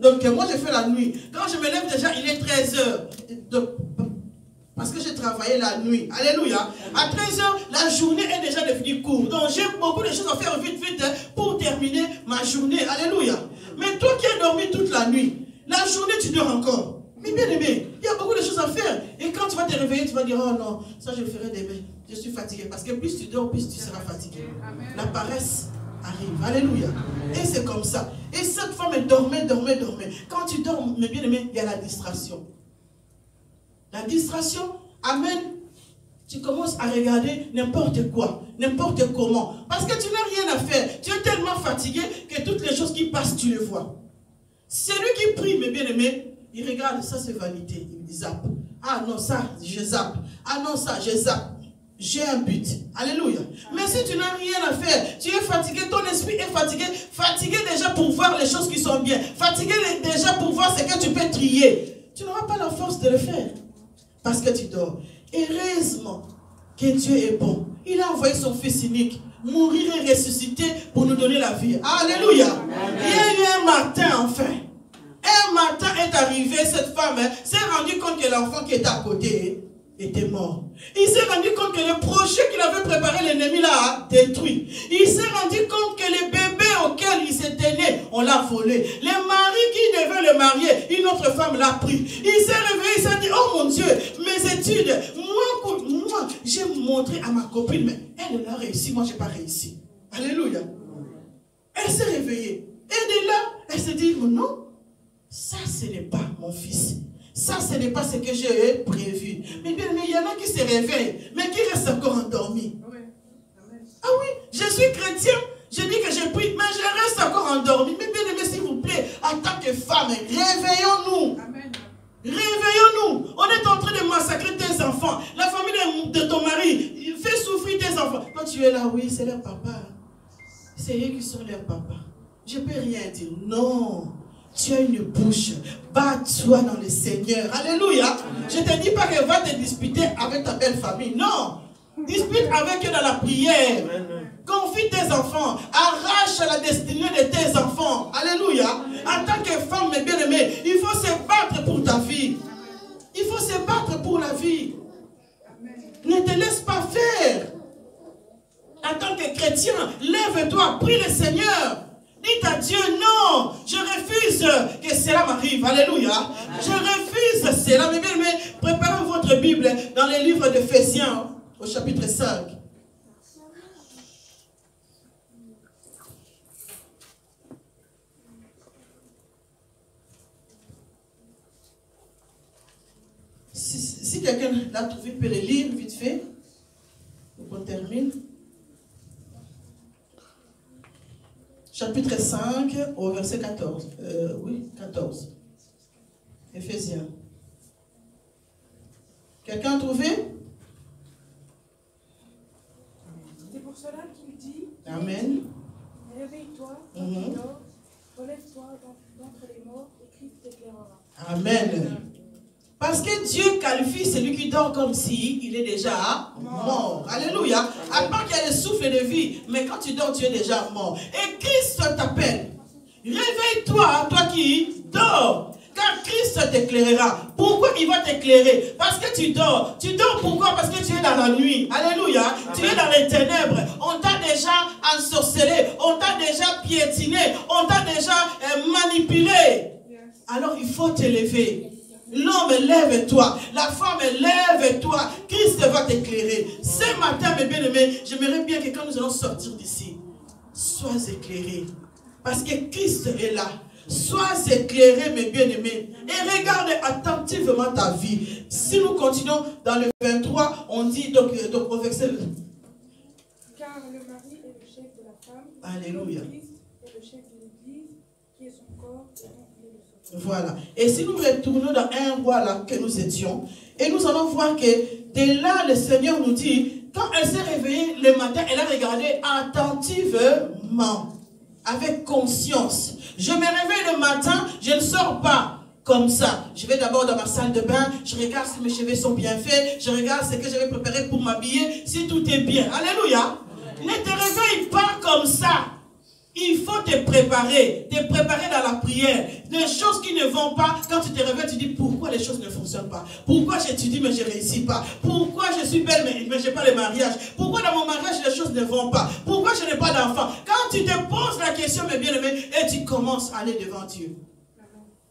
Donc, moi, j'ai fait la nuit. Quand je me lève déjà, il est 13h. Parce que j'ai travaillé la nuit. Alléluia. À 13h, la journée est déjà devenue courte. Donc, j'ai beaucoup de choses à faire vite, vite, pour terminer ma journée. Alléluia. Mais toi qui as dormi toute la nuit, la journée, tu dors encore. Mais bien aimé, il y a beaucoup de choses à faire. Et quand tu vas te réveiller, tu vas dire, oh non, ça je le ferai demain. Je suis fatigué. Parce que plus tu dors, plus tu seras fatigué. Amen. La paresse arrive. Alléluia. Amen. Et c'est comme ça. Et cette femme, elle dormait. Quand tu dors, mais bien aimé, il y a la distraction. La distraction amène, tu commences à regarder n'importe quoi, n'importe comment. Parce que tu n'as rien à faire. Tu es tellement fatigué que toutes les choses qui passent, tu les vois. Celui qui prie, mes bien-aimés, il regarde, ça c'est vanité, il zappe. Ah non, ça, je zappe. Ah non, ça, je zappe. J'ai un but. Alléluia. Mais si tu n'as rien à faire, tu es fatigué, ton esprit est fatigué. Fatigué déjà pour voir les choses qui sont bien. Fatigué déjà pour voir ce que tu peux trier. Tu n'auras pas la force de le faire. Parce que tu dors. Heureusement que Dieu est bon. Il a envoyé son fils unique, mourir et ressusciter pour nous donner la vie. Alléluia. Amen. Il y a eu un matin enfin. Un matin est arrivé, cette femme s'est rendue compte que l'enfant qui était à côté était mort. Il s'est rendu compte que le projet qu'il avait préparé, l'ennemi l'a détruit. Il s'est rendu compte que les bébés auxquels il s'était né, on l'a volé. Le mari qui devait le marier, une autre femme l'a pris. Il s'est réveillé, il s'est dit, oh mon Dieu, mes études, moi j'ai montré à ma copine, mais elle a réussi, moi j'ai pas réussi. Alléluia. Elle s'est réveillée. Et de là, elle s'est dit, non. Ça, ce n'est pas mon fils. Ça, ce n'est pas ce que j'ai prévu. Mais bien, il y en a qui se réveillent, mais qui restent encore endormis. Ah oui, je suis chrétien, je dis que je prie, mais je reste encore endormi. Mais bien aimé, s'il vous plaît, en tant que femme, réveillons-nous. Réveillons-nous. On est en train de massacrer tes enfants. La famille de ton mari fait souffrir tes enfants. Quand tu es là, oui, c'est leur papa. C'est eux qui sont leur papa. Je ne peux rien dire. Non. Tu as une bouche, bats-toi dans le Seigneur. Alléluia. Amen. Je ne te dis pas que va te disputer avec ta belle famille. Non. Dispute avec eux dans la prière. Amen. Confie tes enfants. Arrache la destinée de tes enfants. Alléluia. Amen. En tant que femme bien-aimée, il faut se battre pour ta vie. Il faut se battre pour la vie. Amen. Ne te laisse pas faire. En tant que chrétien, lève-toi, prie le Seigneur. Dites à Dieu, non, je refuse que cela m'arrive. Alléluia. Je refuse cela. Mais bien, préparez votre Bible dans les livres d'Éphésiens, au chapitre 5. Si quelqu'un l'a trouvé, peut le lire vite fait. On termine. Chapitre 5, au verset 14. Oui, 14. Éphésiens. Quelqu'un a trouvé? C'est pour cela qu'il dit, Amen. Réveille-toi, relève-toi d'entre les morts, et Christ t'éclairera. Amen. Parce que Dieu qualifie celui qui dort comme s'il est déjà mort. Alléluia. À part qu'il y a le souffle de vie, mais quand tu dors, tu es déjà mort. Et Christ t'appelle. Réveille-toi, toi qui dors. Car Christ t'éclairera. Pourquoi il va t'éclairer? Parce que tu dors. Tu dors pourquoi? Parce que tu es dans la nuit. Alléluia. Amen. Tu es dans les ténèbres. On t'a déjà ensorcelé. On t'a déjà piétiné. On t'a déjà manipulé. Alors il faut te lever. L'homme, lève-toi. La femme, lève-toi. Christ va t'éclairer. Ce matin, mes bien-aimés, j'aimerais bien que quand nous allons sortir d'ici, sois éclairés. Parce que Christ est là. Sois éclairé, mes bien-aimés, et regarde attentivement ta vie. Si nous continuons dans le 23, on dit donc au verset... Car le mari est le chef de la femme. Alléluia. Christ est le chef de l'Église, qui est son corps et dont il est le sauveur. Voilà. Et si nous retournons dans un roi là que nous étions, et nous allons voir que dès là, le Seigneur nous dit, quand elle s'est réveillée le matin, elle a regardé attentivement, avec conscience. Je me réveille le matin, je ne sors pas comme ça. Je vais d'abord dans ma salle de bain, je regarde si mes cheveux sont bien faits, je regarde ce que je vais préparer pour m'habiller, si tout est bien. Alléluia. Ne te réveille pas comme ça. Il faut te préparer dans la prière. Des choses qui ne vont pas, quand tu te réveilles, tu dis pourquoi les choses ne fonctionnent pas. Pourquoi j'étudie mais je ne réussis pas. Pourquoi je suis belle mais je n'ai pas le mariage. Pourquoi dans mon mariage les choses ne vont pas. Pourquoi je n'ai pas d'enfant. Quand tu te poses la question, mes bien-aimés, et tu commences à aller devant Dieu,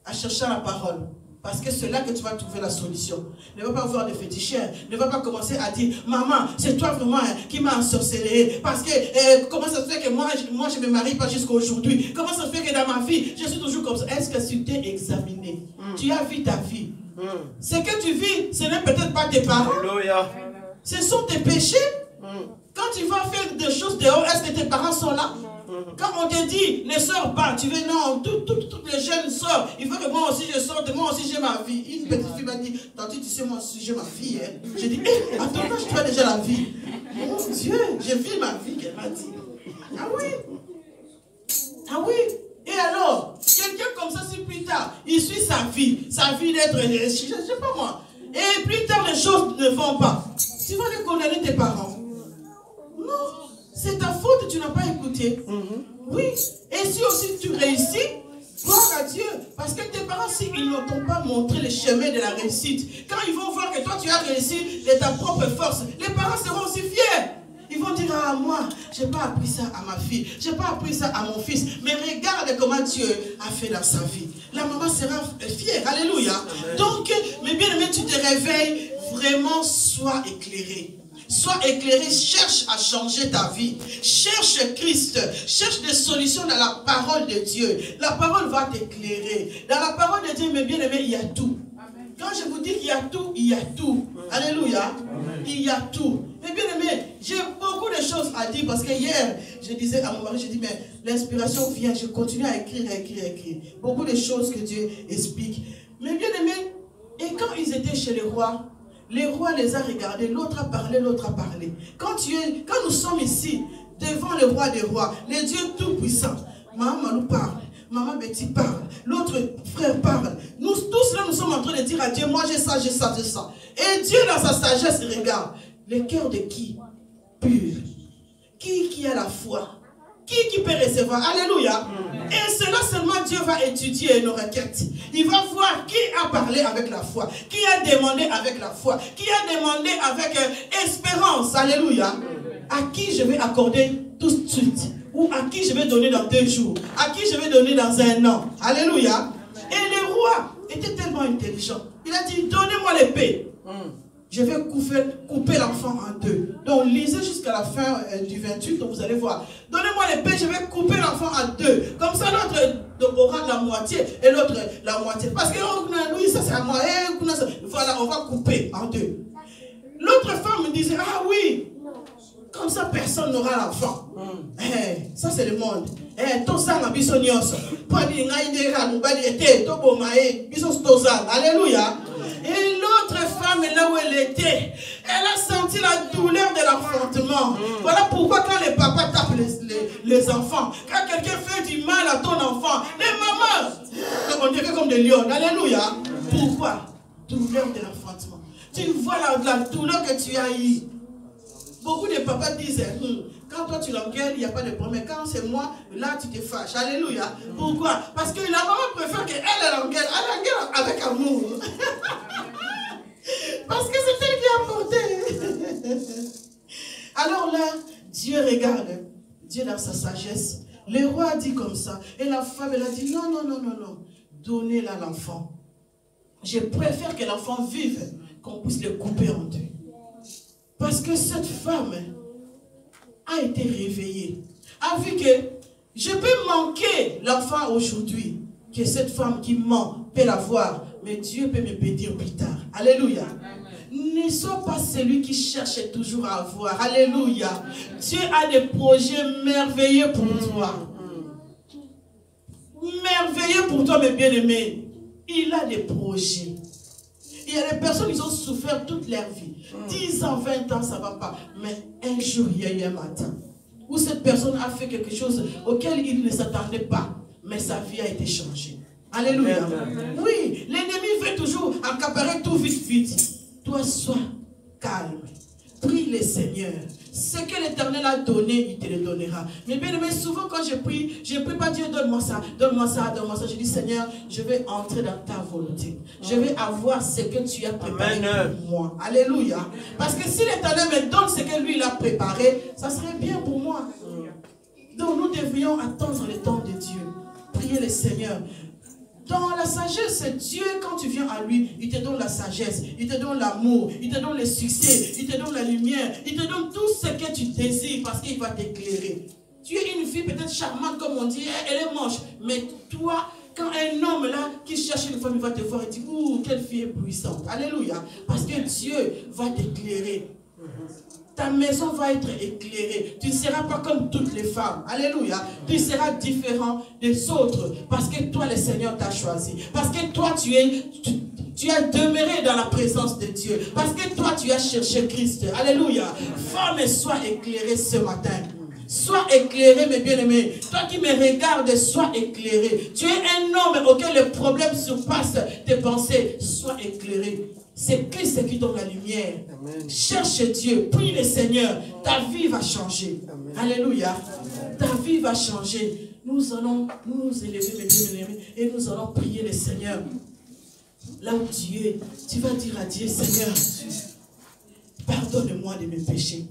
à chercher la parole. Parce que c'est là que tu vas trouver la solution. Ne va pas voir des féticheurs. Ne va pas commencer à dire, maman, c'est toi vraiment qui m'a ensorcelé. Parce que comment ça se fait que moi je ne me marie pas jusqu'à aujourd'hui. Comment ça se fait que dans ma vie, je suis toujours comme ça. Est-ce que tu t'es examiné? Tu as vu ta vie. Ce que tu vis, ce n'est peut-être pas tes parents. Alléluia. Ce sont tes péchés. Quand tu vas faire des choses dehors, est-ce que tes parents sont là? Quand on te dit, ne sors pas, tu veux, non, toutes les jeunes sortent. Il faut que moi aussi je sorte, moi aussi j'ai ma vie. Une petite fille m'a dit, tantôt tu sais, moi aussi j'ai ma fille. Hein. J'ai dit, attends, tu as déjà la vie. Mon Dieu, j'ai vu ma vie qu'elle m'a dit. Ah oui. Ah oui. Et alors, quelqu'un comme ça, si plus tard, il suit sa vie d'être, je ne sais pas moi. Et plus tard, les choses ne vont pas. Tu vas les condamner tes parents. Non. C'est ta faute, tu n'as pas écouté. Oui. Et si aussi tu réussis, gloire à Dieu. Parce que tes parents, s'ils ne t'ont pas montré le chemin de la réussite, quand ils vont voir que toi tu as réussi de ta propre force, les parents seront aussi fiers. Ils vont dire, ah moi, je n'ai pas appris ça à ma fille, je n'ai pas appris ça à mon fils. Mais regarde comment Dieu a fait dans sa vie. La maman sera fière. Alléluia. Donc, mes bien-aimés, tu te réveilles, vraiment sois éclairé. Sois éclairé, cherche à changer ta vie. Cherche Christ. Cherche des solutions dans la parole de Dieu. La parole va t'éclairer. Dans la parole de Dieu, mes bien-aimés, il y a tout. Quand je vous dis qu'il y a tout, il y a tout. Alléluia. Il y a tout. Mes bien-aimés, j'ai beaucoup de choses à dire parce que hier, je disais à mon mari, je dis, mais l'inspiration vient, je continue à écrire. Beaucoup de choses que Dieu explique. Mes bien-aimés, et quand ils étaient chez le roi les a regardés, l'autre a parlé. Quand nous sommes ici, devant le roi des rois, le Dieu tout-puissant, maman nous parle, maman Betty parle, l'autre frère parle. Nous tous là, nous sommes en train de dire à Dieu, moi j'ai ça. Et Dieu dans sa sagesse regarde, le cœur de qui? Pur. Qui a la foi? Qui peut recevoir? Alléluia. Et cela seulement Dieu va étudier nos requêtes. Il va voir qui a parlé avec la foi, qui a demandé avec la foi, qui a demandé avec espérance. Alléluia. À qui je vais accorder tout de suite, ou à qui je vais donner dans 2 jours, à qui je vais donner dans 1 an. Alléluia. Et le roi était tellement intelligent. Il a dit, donnez-moi l'épée. Je vais couper l'enfant en 2. Donc, lisez jusqu'à la fin du 28, donc vous allez voir. Donnez-moi l'épée, je vais couper l'enfant en 2. Comme ça, l'autre aura la moitié et l'autre la moitié. Parce que lui, ça c'est à moi. Voilà, on va couper en 2. L'autre femme me disait, ah oui, comme ça, personne n'aura l'enfant. Ça, c'est le monde. Alléluia. Et l'autre femme, là où elle était, elle a senti la douleur de l'enfantement. Voilà pourquoi quand les papas tapent les enfants, quand quelqu'un fait du mal à ton enfant, les mamans, on dirait comme des lions. Alléluia. Pourquoi? Douleur de l'enfantement. Tu vois la douleur que tu as eue. Beaucoup de papas disent, quand toi tu l'engueules, il n'y a pas de problème. Quand c'est moi, là tu te fâches. Alléluia. Pourquoi? Parce que la maman préfère qu'elle l'engueule. Elle l'engueule avec amour. Parce que c'est elle qui a porté. Alors là, Dieu regarde. Dieu dans sa sagesse. Le roi a dit comme ça. Et la femme, elle a dit, non. Donnez-la l'enfant. Je préfère que l'enfant vive, qu'on puisse le couper en 2. Parce que cette femme a été réveillée, a vu que Je peux manquer l'enfant aujourd'hui, que cette femme qui ment peut l'avoir, mais Dieu peut me bénir plus tard. Alléluia. Ne sois pas celui qui cherche toujours à avoir. Alléluia. Dieu a des projets merveilleux pour toi. Merveilleux pour toi, mes bien-aimés. Il a des projets. Il y a des personnes qui ont souffert toute leur vie. 10 ans, 20 ans, ça ne va pas. Mais un jour, il y a eu un matin où cette personne a fait quelque chose auquel il ne s'attendait pas. Mais sa vie a été changée. Alléluia. Oui, l'ennemi veut toujours accaparer tout vite, vite. Toi, sois calme. Prie le Seigneur. Ce que l'Éternel a donné, il te le donnera. Mais bien aimé, souvent quand je prie pas Dieu, donne-moi ça, donne-moi ça, donne-moi ça. Je dis, Seigneur, je vais entrer dans ta volonté. Je vais avoir ce que tu as préparé pour moi. Alléluia. Parce que si l'Éternel me donne ce que lui il a préparé, ça serait bien pour moi. Donc nous devrions attendre le temps de Dieu. Prier le Seigneur. Dans la sagesse, Dieu, quand tu viens à lui, il te donne la sagesse, il te donne l'amour, il te donne le succès, il te donne la lumière, il te donne tout ce que tu désires parce qu'il va t'éclairer. Tu es une fille peut-être charmante, comme on dit, elle est moche, mais toi, quand un homme là qui cherche une femme, il va te voir et dire, ouh, quelle fille est puissante. Alléluia. Parce que Dieu va t'éclairer. Ta maison va être éclairée. Tu ne seras pas comme toutes les femmes. Alléluia. Tu seras différent des autres. Parce que toi, le Seigneur t'a choisi. Parce que toi, tu as demeuré dans la présence de Dieu. Parce que toi, tu as cherché Christ. Alléluia. Femme, sois éclairée ce matin. Sois éclairé, mes bien-aimés. Toi qui me regardes, sois éclairé. Tu es un homme auquel les problèmes surpassent tes pensées. Sois éclairé. C'est Christ qui donne la lumière. Amen. Cherche Dieu, prie le Seigneur. Ta vie va changer. Amen. Alléluia. Amen. Ta vie va changer. Nous allons nous élever, mes bien-aimés, et nous allons prier le Seigneur. Là où tu es, tu vas dire à Dieu, Seigneur, pardonne-moi de mes péchés.